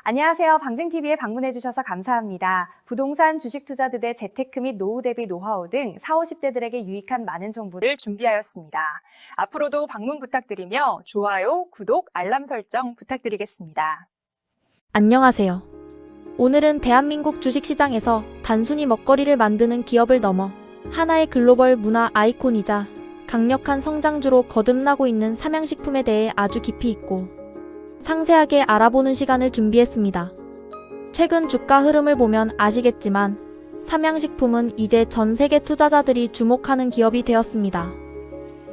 안녕하세요. 방증TV에 방문해주셔서 감사합니다. 부동산, 주식 투자들의 재테크 및 노후 대비 노하우 등 40, 50대들에게 유익한 많은 정보를 준비하였습니다. 앞으로도 방문 부탁드리며 좋아요, 구독, 알람 설정 부탁드리겠습니다. 안녕하세요. 오늘은 대한민국 주식시장에서 단순히 먹거리를 만드는 기업을 넘어 하나의 글로벌 문화 아이콘이자 강력한 성장주로 거듭나고 있는 삼양식품에 대해 아주 깊이 있고 상세하게 알아보는 시간을 준비했습니다. 최근 주가 흐름을 보면 아시겠지만 삼양식품은 이제 전 세계 투자자들이 주목하는 기업이 되었습니다.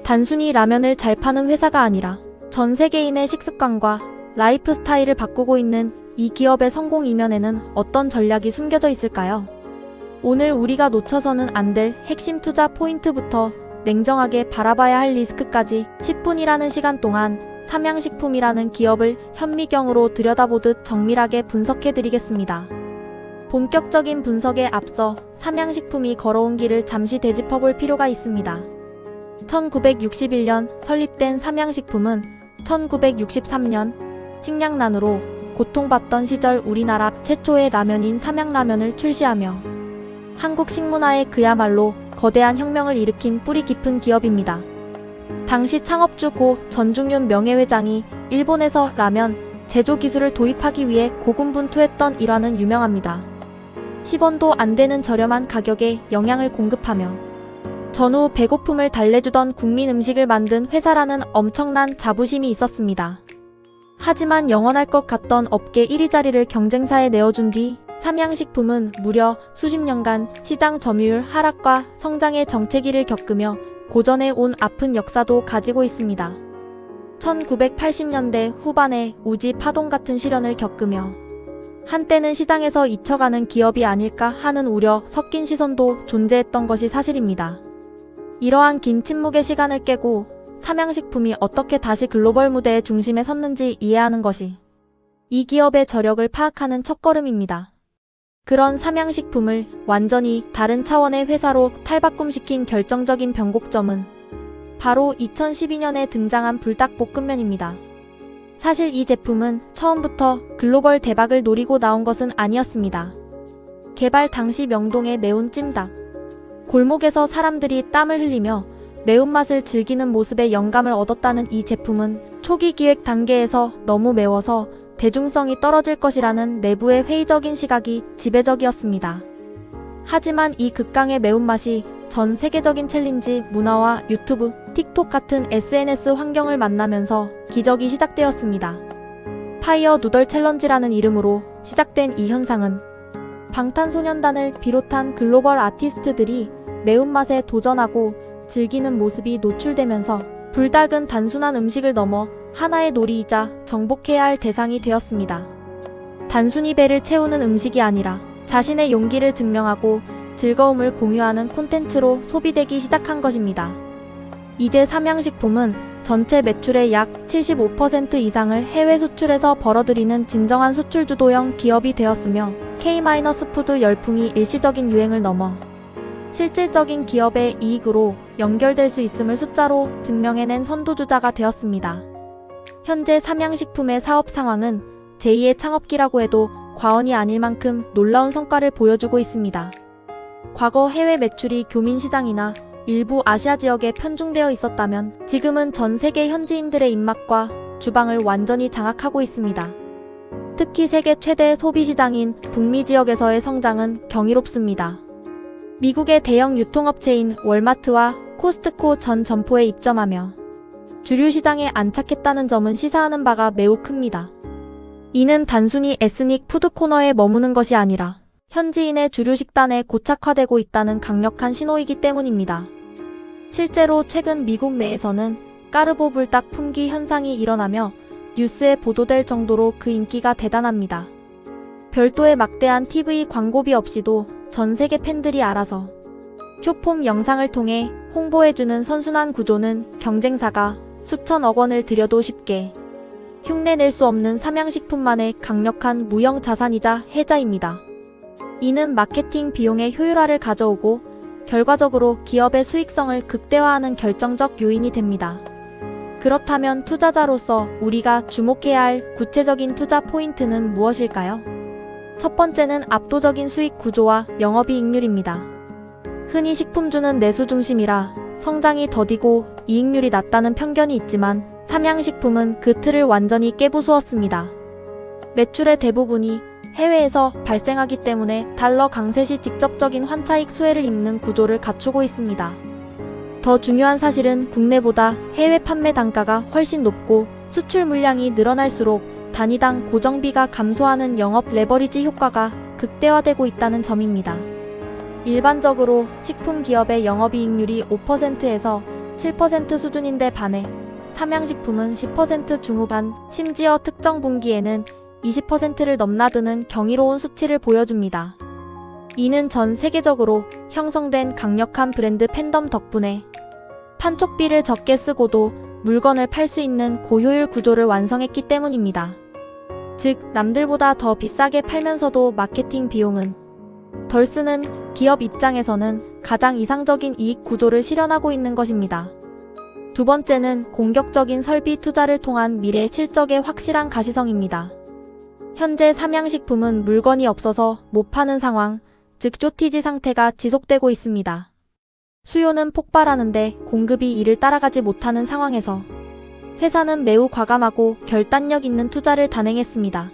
단순히 라면을 잘 파는 회사가 아니라 전 세계인의 식습관과 라이프 스타일을 바꾸고 있는 이 기업의 성공 이면에는 어떤 전략이 숨겨져 있을까요? 오늘 우리가 놓쳐서는 안 될 핵심 투자 포인트부터 냉정하게 바라봐야 할 리스크까지 10분이라는 시간 동안 삼양식품이라는 기업을 현미경으로 들여다보듯 정밀하게 분석해드리겠습니다. 본격적인 분석에 앞서 삼양식품이 걸어온 길을 잠시 되짚어볼 필요가 있습니다. 1961년 설립된 삼양식품은 1963년 식량난으로 고통받던 시절 우리나라 최초의 라면인 삼양라면을 출시하며 한국 식문화에 그야말로 거대한 혁명을 일으킨 뿌리 깊은 기업입니다. 당시 창업주 고 전중윤 명예회장이 일본에서 라면 제조 기술을 도입하기 위해 고군분투했던 일화는 유명합니다. 10원도 안 되는 저렴한 가격에 영양을 공급하며 전후 배고픔을 달래주던 국민 음식을 만든 회사라는 엄청난 자부심이 있었습니다. 하지만 영원할 것 같던 업계 1위 자리를 경쟁사에 내어준 뒤 삼양식품은 무려 수십 년간 시장 점유율 하락과 성장의 정체기를 겪으며 고전해 온 아픈 역사도 가지고 있습니다. 1980년대 후반에 우지 파동 같은 시련을 겪으며 한때는 시장에서 잊혀가는 기업이 아닐까 하는 우려 섞인 시선도 존재했던 것이 사실입니다. 이러한 긴 침묵의 시간을 깨고 삼양식품이 어떻게 다시 글로벌 무대의 중심에 섰는지 이해하는 것이 이 기업의 저력을 파악하는 첫걸음입니다. 그런 삼양식품을 완전히 다른 차원의 회사로 탈바꿈시킨 결정적인 변곡점은 바로 2012년에 등장한 불닭볶음면입니다. 사실 이 제품은 처음부터 글로벌 대박을 노리고 나온 것은 아니었습니다. 개발 당시 명동의 매운 찜닭. 골목에서 사람들이 땀을 흘리며 매운맛을 즐기는 모습에 영감을 얻었다는 이 제품은 초기 기획 단계에서 너무 매워서 대중성이 떨어질 것이라는 내부의 회의적인 시각이 지배적이었습니다. 하지만 이 극강의 매운맛이 전 세계적인 챌린지 문화와 유튜브, 틱톡 같은 SNS 환경을 만나면서 기적이 시작되었습니다. 파이어 누덜 챌린지라는 이름으로 시작된 이 현상은 방탄소년단을 비롯한 글로벌 아티스트들이 매운맛에 도전하고 즐기는 모습이 노출되면서 불닭은 단순한 음식을 넘어 하나의 놀이이자 정복해야 할 대상이 되었습니다. 단순히 배를 채우는 음식이 아니라 자신의 용기를 증명하고 즐거움을 공유하는 콘텐츠로 소비되기 시작한 것입니다. 이제 삼양식품은 전체 매출의 약 75% 이상을 해외 수출해서 벌어들이는 진정한 수출주도형 기업이 되었으며 K-푸드 열풍이 일시적인 유행을 넘어 실질적인 기업의 이익으로 연결될 수 있음을 숫자로 증명해낸 선두주자가 되었습니다. 현재 삼양식품의 사업 상황은 제2의 창업기라고 해도 과언이 아닐 만큼 놀라운 성과를 보여주고 있습니다. 과거 해외 매출이 교민 시장이나 일부 아시아 지역에 편중되어 있었다면 지금은 전 세계 현지인들의 입맛과 주방을 완전히 장악하고 있습니다. 특히 세계 최대 소비 시장인 북미 지역에서의 성장은 경이롭습니다. 미국의 대형 유통업체인 월마트와 코스트코 전 점포에 입점하며 주류 시장에 안착했다는 점은 시사하는 바가 매우 큽니다. 이는 단순히 에스닉 푸드코너에 머무는 것이 아니라 현지인의 주류 식단에 고착화되고 있다는 강력한 신호이기 때문입니다. 실제로 최근 미국 내에서는 까르보 불닭 품귀 현상이 일어나며 뉴스에 보도될 정도로 그 인기가 대단합니다. 별도의 막대한 TV 광고비 없이도 전 세계 팬들이 알아서 쇼폼 영상을 통해 홍보해주는 선순환 구조는 경쟁사가 수천억 원을 들여도 쉽게 흉내낼 수 없는 삼양식품만의 강력한 무형 자산이자 해자입니다. 이는 마케팅 비용의 효율화를 가져오고 결과적으로 기업의 수익성을 극대화하는 결정적 요인이 됩니다. 그렇다면 투자자로서 우리가 주목해야 할 구체적인 투자 포인트는 무엇일까요? 첫 번째는 압도적인 수익 구조와 영업이익률입니다. 흔히 식품주는 내수 중심이라 성장이 더디고 이익률이 낮다는 편견이 있지만 삼양식품은 그 틀을 완전히 깨부수었습니다. 매출의 대부분이 해외에서 발생하기 때문에 달러 강세 시 직접적인 환차익 수혜를 입는 구조를 갖추고 있습니다. 더 중요한 사실은 국내보다 해외 판매 단가가 훨씬 높고 수출 물량이 늘어날수록 단위당 고정비가 감소하는 영업 레버리지 효과가 극대화되고 있다는 점입니다. 일반적으로 식품 기업의 영업이익률이 5%에서 7% 수준인데 반해 삼양식품은 10% 중후반, 심지어 특정 분기에는 20%를 넘나드는 경이로운 수치를 보여줍니다. 이는 전 세계적으로 형성된 강력한 브랜드 팬덤 덕분에 판촉비를 적게 쓰고도 물건을 팔 수 있는 고효율 구조를 완성했기 때문입니다. 즉, 남들보다 더 비싸게 팔면서도 마케팅 비용은 덜 쓰는 기업 입장에서는 가장 이상적인 이익 구조를 실현하고 있는 것입니다. 두 번째는 공격적인 설비 투자를 통한 미래 실적의 확실한 가시성입니다. 현재 삼양식품은 물건이 없어서 못 파는 상황, 즉 쇼티지 상태가 지속되고 있습니다. 수요는 폭발하는데 공급이 이를 따라가지 못하는 상황에서 회사는 매우 과감하고 결단력 있는 투자를 단행했습니다.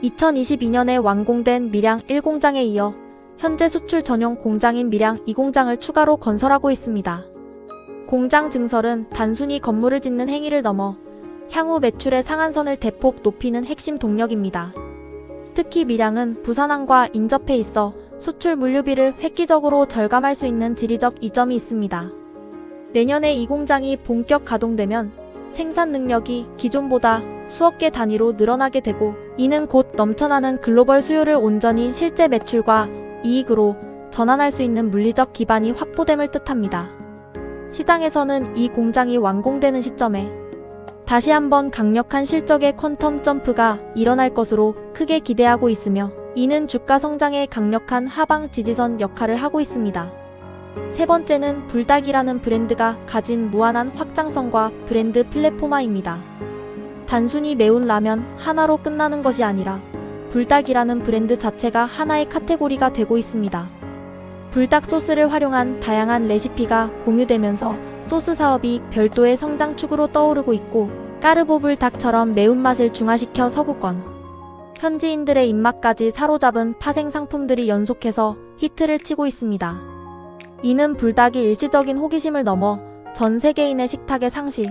2022년에 완공된 밀양 1공장에 이어 현재 수출 전용 공장인 밀양 2공장을 추가로 건설하고 있습니다. 공장 증설은 단순히 건물을 짓는 행위를 넘어 향후 매출의 상한선을 대폭 높이는 핵심 동력입니다. 특히 밀양은 부산항과 인접해 있어 수출 물류비를 획기적으로 절감할 수 있는 지리적 이점이 있습니다. 내년에 이 공장이 본격 가동되면 생산 능력이 기존보다 수억 개 단위로 늘어나게 되고 이는 곧 넘쳐나는 글로벌 수요를 온전히 실제 매출과 이익으로 전환할 수 있는 물리적 기반이 확보됨을 뜻합니다. 시장에서는 이 공장이 완공되는 시점에 다시 한번 강력한 실적의 퀀텀 점프가 일어날 것으로 크게 기대하고 있으며 이는 주가 성장의 강력한 하방 지지선 역할을 하고 있습니다. 세 번째는 불닭이라는 브랜드가 가진 무한한 확장성과 브랜드 플랫포마입니다. 단순히 매운 라면 하나로 끝나는 것이 아니라 불닭이라는 브랜드 자체가 하나의 카테고리가 되고 있습니다. 불닭 소스를 활용한 다양한 레시피가 공유되면서 소스 사업이 별도의 성장축으로 떠오르고 있고 까르보 불닭처럼 매운맛을 중화시켜 서구권 현지인들의 입맛까지 사로잡은 파생 상품들이 연속해서 히트를 치고 있습니다. 이는 불닭이 일시적인 호기심을 넘어 전 세계인의 식탁에 상시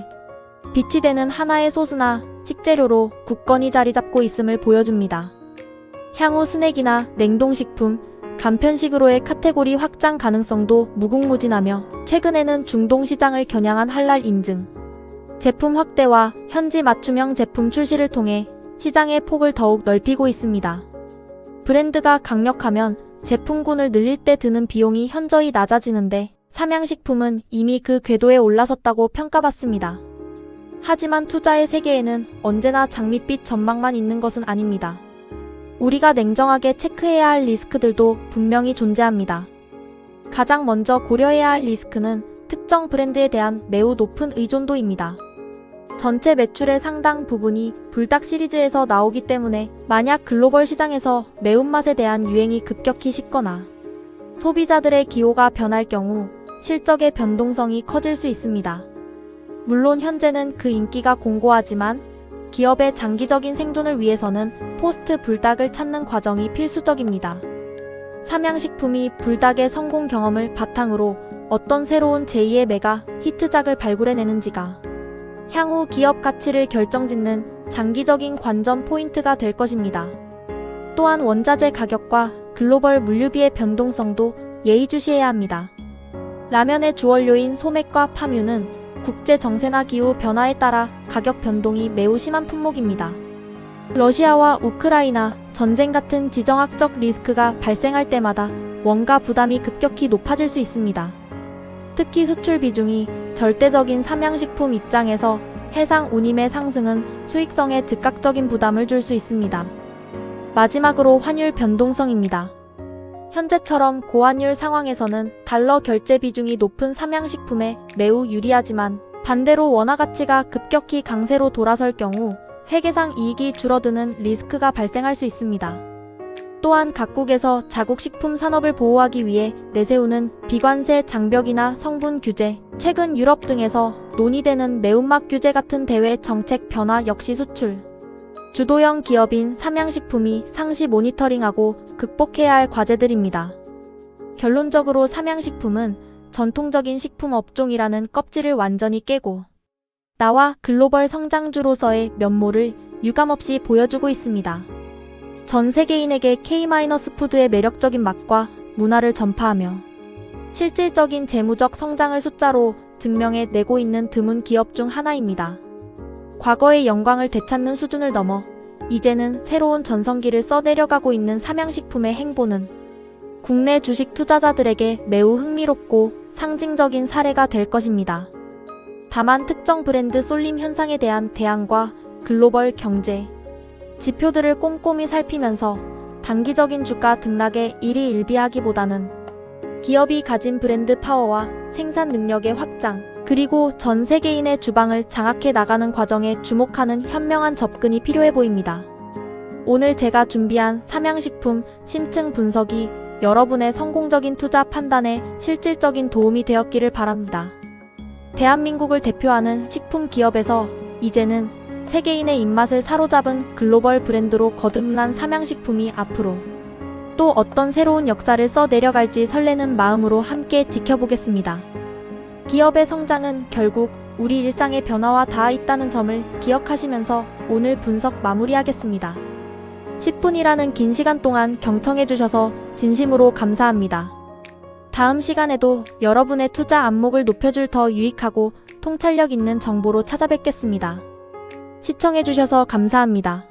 빛이 되는 하나의 소스나 식재료로 굳건히 자리 잡고 있음을 보여줍니다. 향후 스낵이나 냉동식품, 간편식으로의 카테고리 확장 가능성도 무궁무진하며 최근에는 중동 시장을 겨냥한 할랄 인증, 제품 확대와 현지 맞춤형 제품 출시를 통해 시장의 폭을 더욱 넓히고 있습니다. 브랜드가 강력하면 제품군을 늘릴 때 드는 비용이 현저히 낮아지는데 삼양식품은 이미 그 궤도에 올라섰다고 평가받습니다. 하지만 투자의 세계에는 언제나 장밋빛 전망만 있는 것은 아닙니다. 우리가 냉정하게 체크해야 할 리스크들도 분명히 존재합니다. 가장 먼저 고려해야 할 리스크는 특정 브랜드에 대한 매우 높은 의존도입니다. 전체 매출의 상당 부분이 불닭 시리즈에서 나오기 때문에 만약 글로벌 시장에서 매운맛에 대한 유행이 급격히 식거나 소비자들의 기호가 변할 경우 실적의 변동성이 커질 수 있습니다. 물론 현재는 그 인기가 공고하지만 기업의 장기적인 생존을 위해서는 포스트 불닭을 찾는 과정이 필수적입니다. 삼양식품이 불닭의 성공 경험을 바탕으로 어떤 새로운 제2의 메가 히트작을 발굴해내는지가 향후 기업 가치를 결정짓는 장기적인 관전 포인트가 될 것입니다. 또한 원자재 가격과 글로벌 물류비의 변동성도 예의주시해야 합니다. 라면의 주원료인 소맥과 파뮤는 국제 정세나 기후 변화에 따라 가격 변동이 매우 심한 품목입니다. 러시아와 우크라이나 전쟁 같은 지정학적 리스크가 발생할 때마다 원가 부담이 급격히 높아질 수 있습니다. 특히 수출 비중이 절대적인 삼양식품 입장에서 해상 운임의 상승은 수익성에 즉각적인 부담을 줄 수 있습니다. 마지막으로 환율 변동성입니다. 현재처럼 고환율 상황에서는 달러 결제 비중이 높은 삼양식품에 매우 유리하지만 반대로 원화 가치가 급격히 강세로 돌아설 경우 회계상 이익이 줄어드는 리스크가 발생할 수 있습니다. 또한 각국에서 자국 식품 산업을 보호하기 위해 내세우는 비관세 장벽이나 성분 규제, 최근 유럽 등에서 논의되는 매운맛 규제 같은 대외 정책 변화 역시 수출 주도형 기업인 삼양식품이 상시 모니터링하고 극복해야 할 과제들입니다. 결론적으로 삼양식품은 전통적인 식품 업종이라는 껍질을 완전히 깨고 나와 글로벌 성장주로서의 면모를 유감없이 보여주고 있습니다. 전 세계인에게 K-푸드의 매력적인 맛과 문화를 전파하며 실질적인 재무적 성장을 숫자로 증명해 내고 있는 드문 기업 중 하나입니다. 과거의 영광을 되찾는 수준을 넘어 이제는 새로운 전성기를 써내려가고 있는 삼양식품의 행보는 국내 주식 투자자들에게 매우 흥미롭고 상징적인 사례가 될 것입니다. 다만 특정 브랜드 쏠림 현상에 대한 대안과 글로벌 경제 지표들을 꼼꼼히 살피면서 단기적인 주가 등락에 일희일비하기보다는 기업이 가진 브랜드 파워와 생산 능력의 확장, 그리고 전 세계인의 주방을 장악해 나가는 과정에 주목하는 현명한 접근이 필요해 보입니다. 오늘 제가 준비한 삼양식품 심층 분석이 여러분의 성공적인 투자 판단에 실질적인 도움이 되었기를 바랍니다. 대한민국을 대표하는 식품 기업에서 이제는 세계인의 입맛을 사로잡은 글로벌 브랜드로 거듭난 삼양식품이 앞으로 또 어떤 새로운 역사를 써내려갈지 설레는 마음으로 함께 지켜보겠습니다. 기업의 성장은 결국 우리 일상의 변화와 닿아 있다는 점을 기억하시면서 오늘 분석 마무리하겠습니다. 10분이라는 긴 시간 동안 경청해주셔서 진심으로 감사합니다. 다음 시간에도 여러분의 투자 안목을 높여줄 더 유익하고 통찰력 있는 정보로 찾아뵙겠습니다. 시청해주셔서 감사합니다.